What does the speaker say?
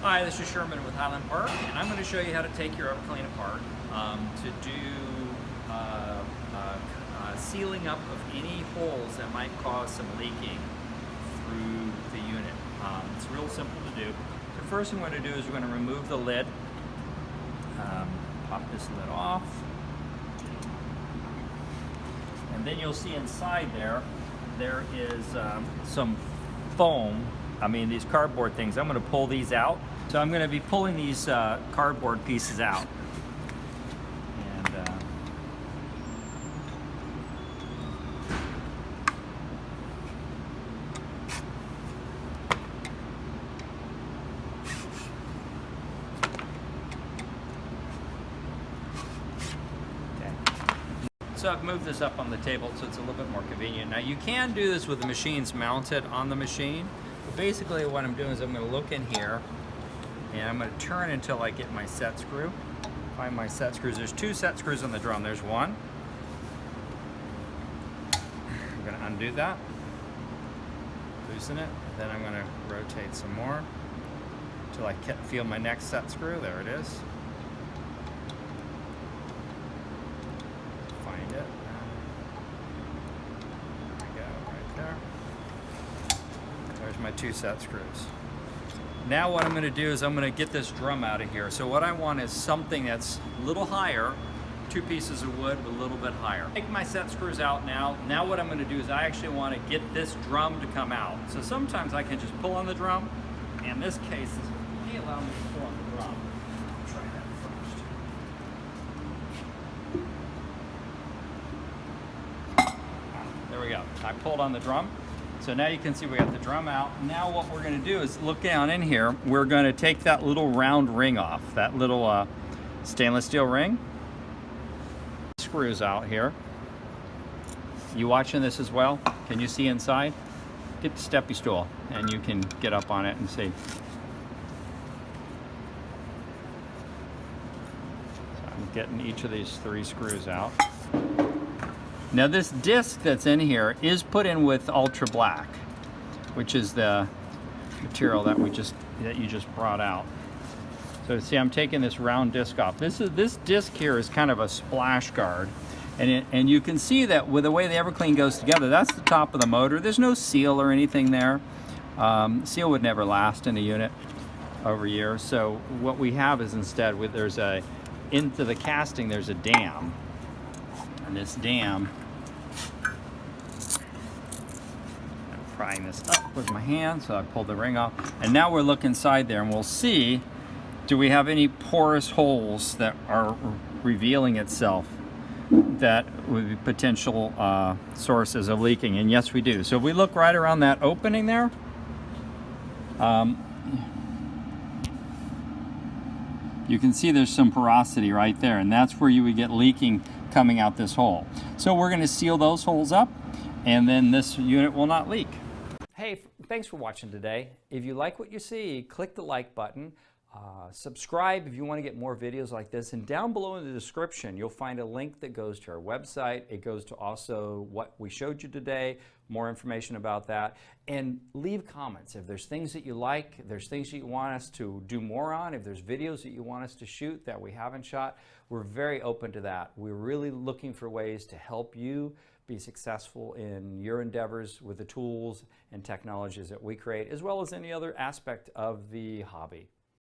Hi, this is Sherman with Highland Park, and I'm going to show you how to take your EverClean apart to do sealing up of any holes that might cause some leaking through the unit. It's real simple to do. The first thing we're going to do is we're going to remove the lid. Pop this lid off. And then you'll see inside there is some foam. These cardboard things. I'm going to pull these out. So I'm going to be pulling these cardboard pieces out. And okay. So I've moved this up on the table so it's a little bit more convenient. Now you can do this with the machines mounted on the machine. But basically what I'm doing is I'm going to look in here and I'm going to turn until I get my set screw. Find my set screws. There's 2 set screws on the drum. There's one. I'm going to undo that. Loosen it. Then I'm going to rotate some more until I feel my next set screw. There it is. Find it. There we go, right there. There's my 2 set screws. Now what I'm going to do is I'm going to get this drum out of here. So what I want is something that's a little higher, 2 pieces of wood a little bit higher. Take my set screws out now. Now what I'm going to do is I actually want to get this drum to come out. So sometimes I can just pull on the drum. In this case, this may allow me to pull on the drum. I'll try that first. There we go. I pulled on the drum. So now you can see we got the drum out. Now what we're going to do is look down in here. We're going to take that little round ring off, that little stainless steel ring. Screws out here. You watching this as well? Can you see inside? Get the steppy stool and you can get up on it and see. So I'm getting each of these 3 screws out. Now this disc that's in here is put in with ultra black, which is the material that you just brought out. So see, I'm taking this round disc off. This disc here is kind of a splash guard, and you can see that with the way the EverClean goes together, that's the top of the motor. There's no seal or anything there. Seal would never last in a unit over years. So what we have is instead, into the casting there's a dam. And this dam, I'm prying this up with my hand, so I pulled the ring off. And now we'll look inside there and we'll see, do we have any porous holes that are revealing itself that would be potential sources of leaking? And yes, we do. So if we look right around that opening there, you can see there's some porosity right there, and that's where you would get leaking coming out this hole. So we're going to seal those holes up, and then this unit will not leak. Hey, thanks for watching today. If you like what you see, click the like button. Subscribe if you want to get more videos like this, and down below in the description you'll find a link that goes to our website. It goes to also what we showed you today, more information about that, and leave comments if there's things that you like, if there's things that you want us to do more on, if there's videos that you want us to shoot that we haven't shot. We're very open to that. We're really looking for ways to help you be successful in your endeavors with the tools and technologies that we create, as well as any other aspect of the hobby.